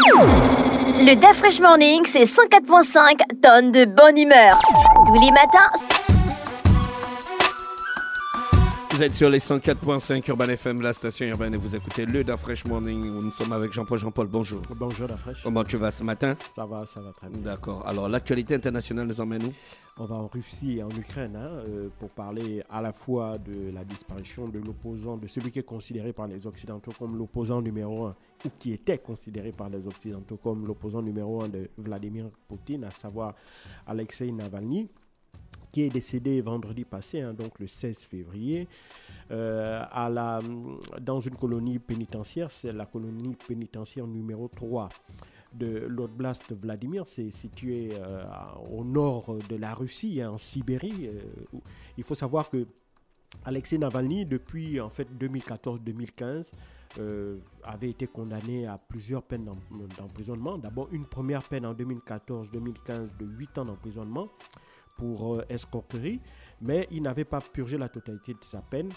Le DAF Fresh Morning, c'est 104.5 tonnes de bonne humeur. Tous les matins. Vous êtes sur les 104.5 Urban FM, la station urbaine, et vous écoutez le DAF Fresh Morning. Nous sommes avec Jean-Paul. Jean-Paul, bonjour. Bonjour DAF Fresh. Comment tu vas ce matin? Ça va très bien. D'accord. Alors, l'actualité internationale nous emmène où? On va en Russie et en Ukraine pour parler à la fois de la disparition de l'opposant, de celui qui est considéré par les Occidentaux comme l'opposant numéro 1, ou qui était considéré par les Occidentaux comme l'opposant numéro 1 de Vladimir Poutine, à savoir Alexei Navalny, qui est décédé vendredi passé, donc le 16 février, dans une colonie pénitentiaire. C'est la colonie pénitentiaire numéro 3 de l'Oblast de Vladimir. C'est situé au nord de la Russie, en Sibérie. Il faut savoir que Alexei Navalny, depuis en fait 2014-2015, avait été condamné à plusieurs peines d'emprisonnement. D'abord, une première peine en 2014-2015 de 8 ans d'emprisonnement pour escroquerie, mais il n'avait pas purgé la totalité de sa peine,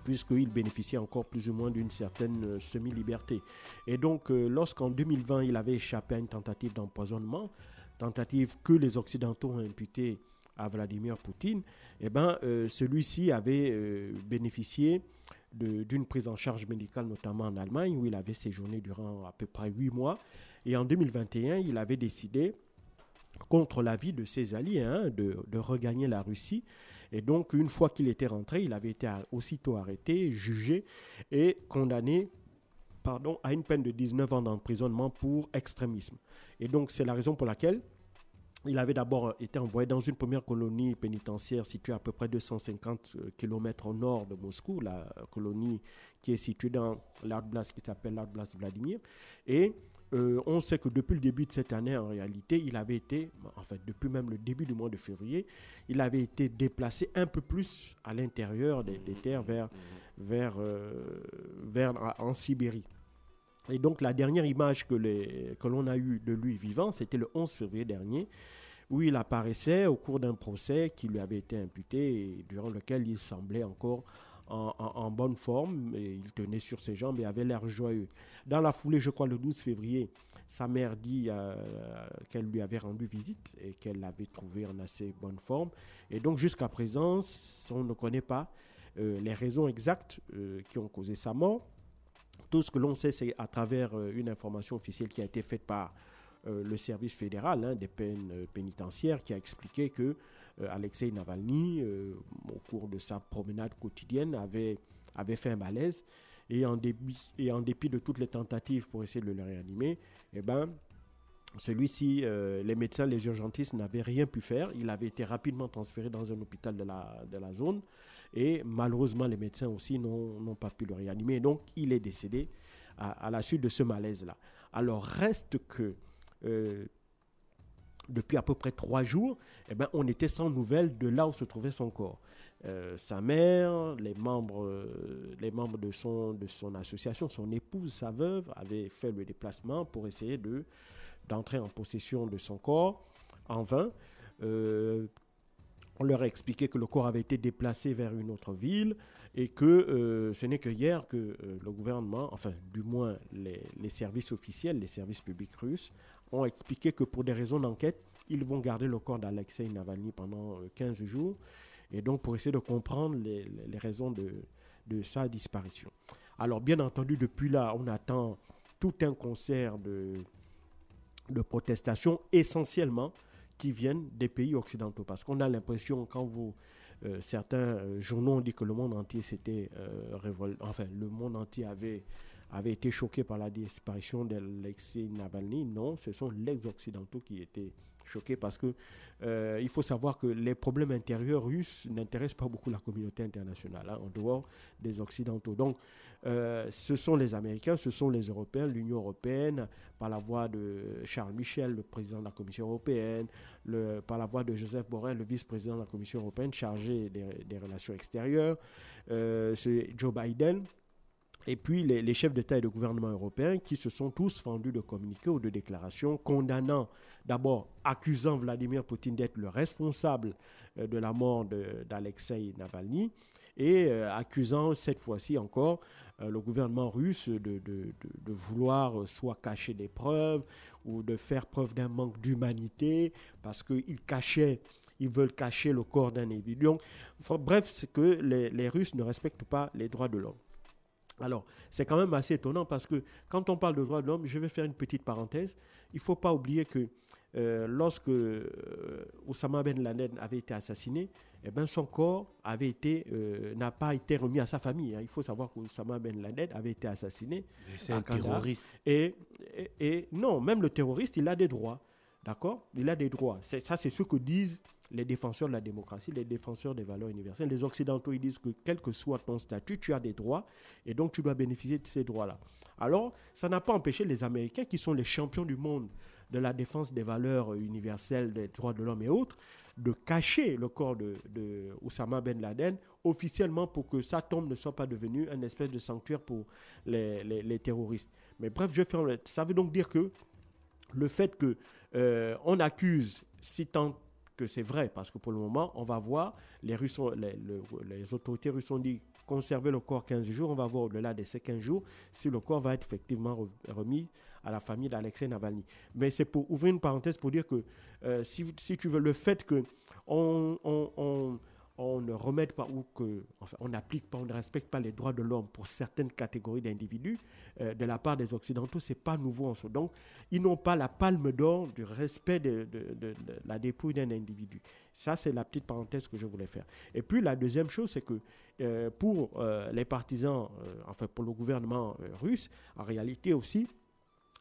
puisqu'il bénéficiait encore plus ou moins d'une certaine semi-liberté. Et donc, lorsqu'en 2020, il avait échappé à une tentative d'empoisonnement, tentative que les Occidentaux ont imputée à Vladimir Poutine, celui-ci avait bénéficié d'une prise en charge médicale, notamment en Allemagne, où il avait séjourné durant à peu près 8 mois. Et en 2021, il avait décidé, contre l'avis de ses alliés, de regagner la Russie. Et donc, une fois qu'il était rentré, il avait été aussitôt arrêté, jugé et condamné à une peine de 19 ans d'emprisonnement pour extrémisme. Et donc, c'est la raison pour laquelle il avait d'abord été envoyé dans une première colonie pénitentiaire située à peu près 250 km au nord de Moscou, la colonie qui est située dans l'Oblast qui s'appelle l'Oblast Vladimir. Et on sait que depuis le début de cette année, en réalité, il avait été, depuis même le début du mois de février, il avait été déplacé un peu plus à l'intérieur des terres vers en Sibérie. Et donc, la dernière image que l'on a eue de lui vivant, c'était le 11 février dernier, où il apparaissait au cours d'un procès qui lui avait été imputé et durant lequel il semblait encore en bonne forme, et il tenait sur ses jambes et avait l'air joyeux. Dans la foulée, je crois le 12 février, sa mère dit qu'elle lui avait rendu visite et qu'elle l'avait trouvé en assez bonne forme. Et donc jusqu'à présent, on ne connaît pas les raisons exactes qui ont causé sa mort. Tout ce que l'on sait, c'est à travers une information officielle qui a été faite par le service fédéral des peines pénitentiaires, qui a expliqué que Alexei Navalny, au cours de sa promenade quotidienne, avait fait un malaise, et en dépit de toutes les tentatives pour essayer de le réanimer, celui-ci, les médecins, les urgentistes n'avaient rien pu faire. Il avait été rapidement transféré dans un hôpital de la zone, et malheureusement les médecins aussi n'ont pas pu le réanimer. Donc il est décédé à la suite de ce malaise-là. Alors reste que depuis à peu près 3 jours, on était sans nouvelles de là où se trouvait son corps. Sa mère, les membres de son association, son épouse, sa veuve, avaient fait le déplacement pour essayer d'entrer en possession de son corps. En vain, on leur a expliqué que le corps avait été déplacé vers une autre ville et que ce n'est que hier que le gouvernement, du moins les services officiels, les services publics russes, ont expliqué que pour des raisons d'enquête, ils vont garder le corps d'Alexei Navalny pendant 15 jours, et donc pour essayer de comprendre les raisons de sa disparition. Alors bien entendu, depuis là, on attend tout un concert de protestations, essentiellement qui viennent des pays occidentaux, parce qu'on a l'impression, quand certains journaux ont dit que le monde entier s'était le monde entier avait été choqué par la disparition d'Alexei Navalny. Non, ce sont les Occidentaux qui étaient choqués, parce que il faut savoir que les problèmes intérieurs russes n'intéressent pas beaucoup la communauté internationale, en dehors des Occidentaux. Donc, ce sont les Américains, ce sont les Européens, l'Union européenne, par la voix de Charles Michel, le président de la Commission européenne, par la voix de Joseph Borrell, le vice-président de la Commission européenne chargé des relations extérieures, c'est Joe Biden, et puis les chefs d'État et de gouvernement européens qui se sont tous fendus de communiqués ou de déclarations condamnant, d'abord accusant Vladimir Poutine d'être le responsable de la mort d'Alexei Navalny, et accusant cette fois-ci encore le gouvernement russe de vouloir soit cacher des preuves ou de faire preuve d'un manque d'humanité parce ils veulent cacher le corps d'un individu. Donc, bref, c'est que les Russes ne respectent pas les droits de l'homme. Alors, c'est quand même assez étonnant parce que quand on parle de droits de l'homme, je vais faire une petite parenthèse. Il ne faut pas oublier que lorsque Oussama Ben Laden avait été assassiné, eh ben son corps n'a pas été remis à sa famille. Il faut savoir qu'Oussama Ben Laden avait été assassiné. Mais c'est un terroriste. Et non, même le terroriste, il a des droits. D'accord ? Il a des droits. C'est ce que disent les défenseurs de la démocratie, les défenseurs des valeurs universelles. Les Occidentaux, ils disent que quel que soit ton statut, tu as des droits et donc tu dois bénéficier de ces droits-là. Alors, ça n'a pas empêché les Américains, qui sont les champions du monde de la défense des valeurs universelles, des droits de l'homme et autres, de cacher le corps de Oussama Ben Laden officiellement pour que sa tombe ne soit pas devenue une espèce de sanctuaire pour les terroristes. Mais bref, ça veut donc dire que le fait qu'on accuse, si tant que c'est vrai, parce que pour le moment, on va voir, les autorités russes ont dit conserver le corps 15 jours, on va voir au-delà de ces 15 jours si le corps va être effectivement remis à la famille d'Alexei Navalny. Mais c'est pour ouvrir une parenthèse pour dire que si tu veux, le fait qu'on ne remette pas on n'applique pas, on ne respecte pas les droits de l'homme pour certaines catégories d'individus de la part des Occidentaux, c'est pas nouveau en soi. Donc, ils n'ont pas la palme d'or du respect de la dépouille d'un individu. Ça, c'est la petite parenthèse que je voulais faire. Et puis, la deuxième chose, c'est que pour les partisans, pour le gouvernement russe, en réalité aussi,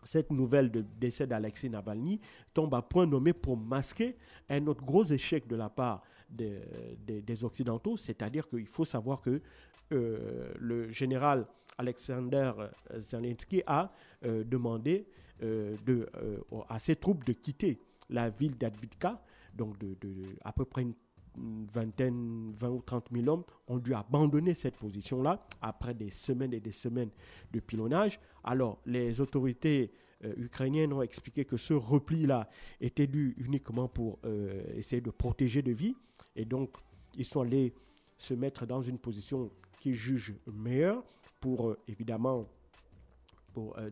cette nouvelle de décès d'Alexei Navalny tombe à point nommé pour masquer un autre gros échec de la part des Occidentaux, c'est-à-dire qu'il faut savoir que le général Alexander Zelensky a demandé à ses troupes de quitter la ville d'Avdiivka, donc à peu près une 20 ou 30 000 hommes ont dû abandonner cette position-là après des semaines et des semaines de pilonnage. Alors, les autorités ukrainiennes ont expliqué que ce repli-là était dû uniquement pour essayer de protéger de vie. Et donc, ils sont allés se mettre dans une position qu'ils jugent meilleure pour, évidemment,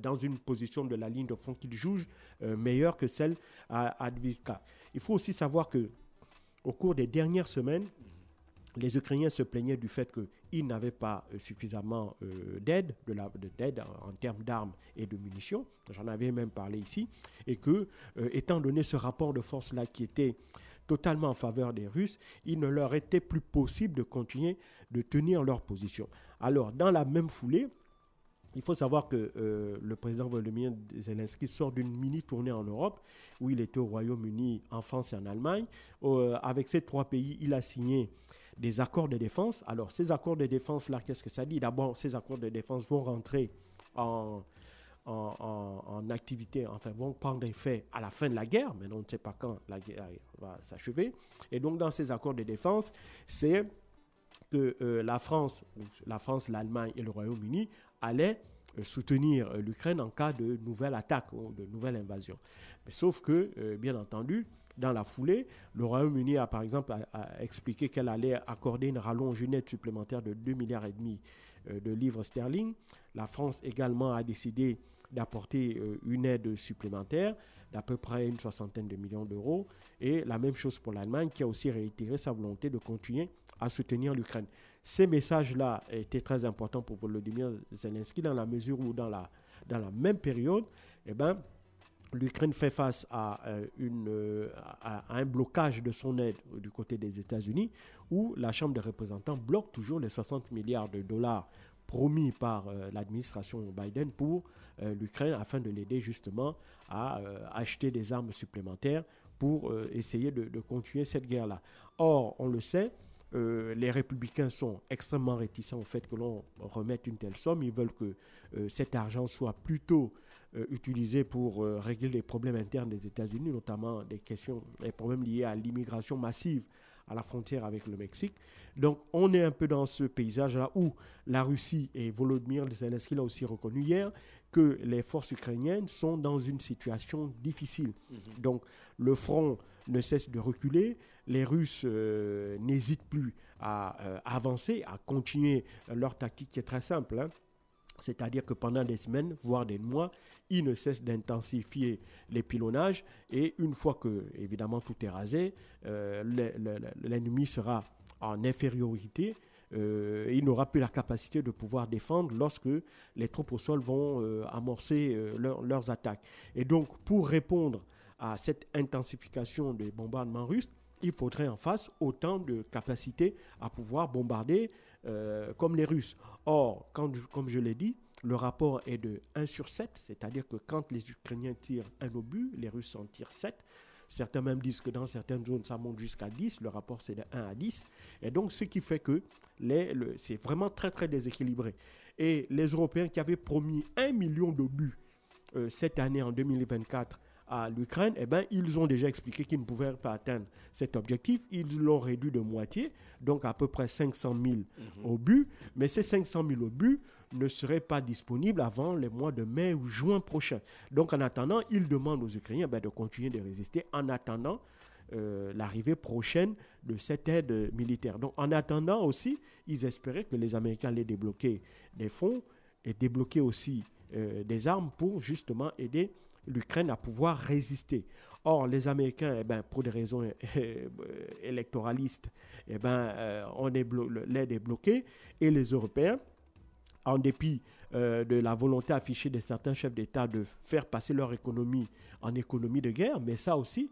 dans une position de la ligne de front qu'ils jugent meilleure que celle à Avdiivka. Il faut aussi savoir que au cours des dernières semaines, les Ukrainiens se plaignaient du fait qu'ils n'avaient pas suffisamment d'aide en termes d'armes et de munitions. J'en avais même parlé ici. Et que, étant donné ce rapport de force-là qui était totalement en faveur des Russes, il ne leur était plus possible de continuer de tenir leur position. Alors, dans la même foulée, il faut savoir que le président Volodymyr Zelensky sort d'une mini-tournée en Europe où il était au Royaume-Uni, en France et en Allemagne. Avec ces trois pays, il a signé des accords de défense. Alors, ces accords de défense-là, qu'est-ce que ça dit? D'abord, ces accords de défense vont rentrer en activité, vont prendre effet à la fin de la guerre, mais on ne sait pas quand la guerre va s'achever. Et donc, dans ces accords de défense, c'est que la France, l'Allemagne et le Royaume-Uni allaient soutenir l'Ukraine en cas de nouvelle attaque ou de nouvelle invasion. Mais sauf que, bien entendu, dans la foulée, le Royaume-Uni a par exemple expliqué qu'elle allait accorder une rallonge nette supplémentaire de 2,5 milliards de livres sterling. La France également a décidé d'apporter une aide supplémentaire d'à peu près une 60aine de millions d'euros. Et la même chose pour l'Allemagne qui a aussi réitéré sa volonté de continuer à soutenir l'Ukraine. Ces messages-là étaient très importants pour Volodymyr Zelensky dans la mesure où dans la même période, l'Ukraine fait face à un blocage de son aide du côté des États-Unis où la Chambre des représentants bloque toujours les 60 milliards de dollars promis par l'administration Biden pour l'Ukraine afin de l'aider justement à acheter des armes supplémentaires pour essayer de continuer cette guerre-là. Or, on le sait, les républicains sont extrêmement réticents au fait que l'on remette une telle somme. Ils veulent que cet argent soit plutôt utilisé pour régler les problèmes internes des États-Unis, notamment les problèmes liés à l'immigration massive à la frontière avec le Mexique. Donc, on est un peu dans ce paysage-là où la Russie, et Volodymyr Zelensky l'a aussi reconnu hier, que les forces ukrainiennes sont dans une situation difficile. Donc, le front ne cesse de reculer. Les Russes n'hésitent plus à avancer, à continuer leur tactique qui est très simple, hein. C'est-à-dire que pendant des semaines, voire des mois, ils ne cessent d'intensifier les pilonnages. Et une fois que, évidemment, tout est rasé, l'ennemi sera en infériorité. Il n'aura plus la capacité de pouvoir défendre lorsque les troupes au sol vont amorcer leurs attaques. Et donc, pour répondre à cette intensification des bombardements russes, il faudrait en face autant de capacité à pouvoir bombarder comme les Russes. Or, comme je l'ai dit, le rapport est de 1 sur 7, c'est-à-dire que quand les Ukrainiens tirent un obus, les Russes en tirent 7. Certains même disent que dans certaines zones, ça monte jusqu'à 10. Le rapport, c'est de 1 à 10. Et donc, ce qui fait que c'est vraiment très, très déséquilibré. Et les Européens qui avaient promis 1 million d'obus cette année, en 2024, à l'Ukraine, eh ben, ils ont déjà expliqué qu'ils ne pouvaient pas atteindre cet objectif. Ils l'ont réduit de moitié, donc à peu près 500 000 obus. Mais ces 500 000 obus ne seraient pas disponibles avant les mois de mai ou juin prochain. Donc en attendant, ils demandent aux Ukrainiens de continuer de résister en attendant l'arrivée prochaine de cette aide militaire. Donc en attendant aussi, ils espéraient que les Américains allaient débloquer des fonds et débloquer aussi des armes pour justement aider l'Ukraine à pouvoir résister. Or, les Américains, pour des raisons électoralistes, l'aide est bloquée. Et les Européens, en dépit de la volonté affichée de certains chefs d'État de faire passer leur économie en économie de guerre, mais ça aussi,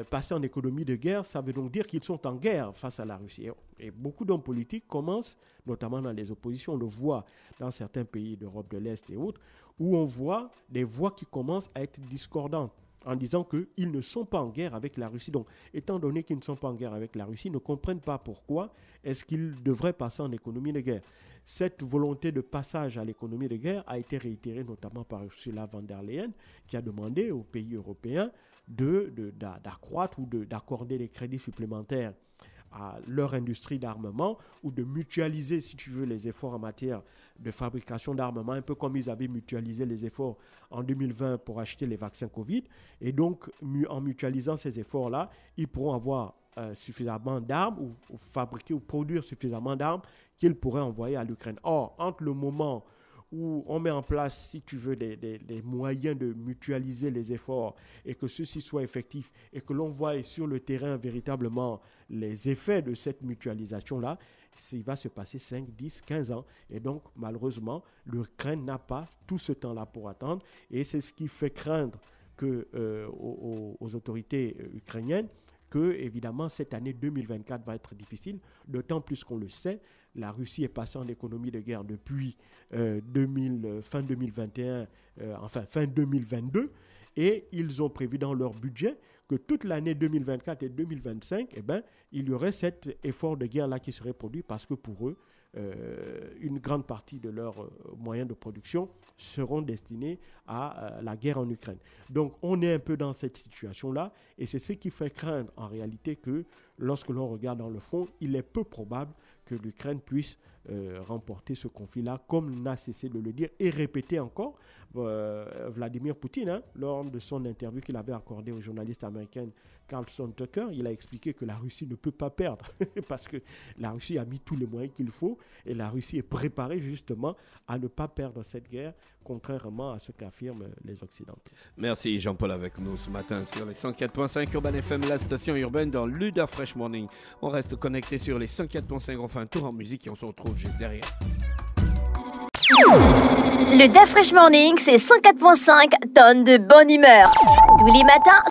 passer en économie de guerre, ça veut donc dire qu'ils sont en guerre face à la Russie. Et beaucoup d'hommes politiques commencent, notamment dans les oppositions, on le voit dans certains pays d'Europe de l'Est et autres, où on voit des voix qui commencent à être discordantes en disant qu'ils ne sont pas en guerre avec la Russie. Donc, étant donné qu'ils ne sont pas en guerre avec la Russie, ils ne comprennent pas pourquoi est-ce qu'ils devraient passer en économie de guerre. Cette volonté de passage à l'économie de guerre a été réitérée notamment par Ursula von der Leyen, qui a demandé aux pays européens d'accroître ou d'accorder des crédits supplémentaires à leur industrie d'armement ou de mutualiser, si tu veux, les efforts en matière de fabrication d'armement, un peu comme ils avaient mutualisé les efforts en 2020 pour acheter les vaccins Covid. Et donc, en mutualisant ces efforts-là, ils pourront avoir suffisamment d'armes ou fabriquer ou produire suffisamment d'armes qu'ils pourraient envoyer à l'Ukraine. Or, entre le moment où on met en place, si tu veux, des moyens de mutualiser les efforts et que ceux-ci soient effectifs et que l'on voit sur le terrain véritablement les effets de cette mutualisation-là, il va se passer 5, 10, 15 ans. Et donc, malheureusement, l'Ukraine n'a pas tout ce temps-là pour attendre. Et c'est ce qui fait craindre aux autorités ukrainiennes que, évidemment, cette année 2024 va être difficile, d'autant plus qu'on le sait, la Russie est passée en économie de guerre depuis fin 2021, fin 2022, et ils ont prévu dans leur budget que toute l'année 2024 et 2025, il y aurait cet effort de guerre-là qui serait produit parce que pour eux, une grande partie de leurs moyens de production seront destinés à la guerre en Ukraine. Donc on est un peu dans cette situation-là et c'est ce qui fait craindre en réalité que lorsque l'on regarde dans le fond, il est peu probable que l'Ukraine puisse remporter ce conflit-là, comme n'a cessé de le dire et répéter encore Vladimir Poutine, lors de son interview qu'il avait accordée au journaliste américain Carlson Tucker. Il a expliqué que la Russie ne peut pas perdre parce que la Russie a mis tous les moyens qu'il faut et la Russie est préparée justement à ne pas perdre cette guerre, contrairement à ce qu'affirment les Occidentaux. Merci Jean-Paul avec nous ce matin sur les 104.5 Urban FM, la station urbaine dans l'Uda Fresh Morning. On reste connecté sur les 104.5, on fait un tour en musique et on se retrouve juste derrière. Le Da Fresh Morning, c'est 104.5 tonnes de bonne humeur. Tous les matins,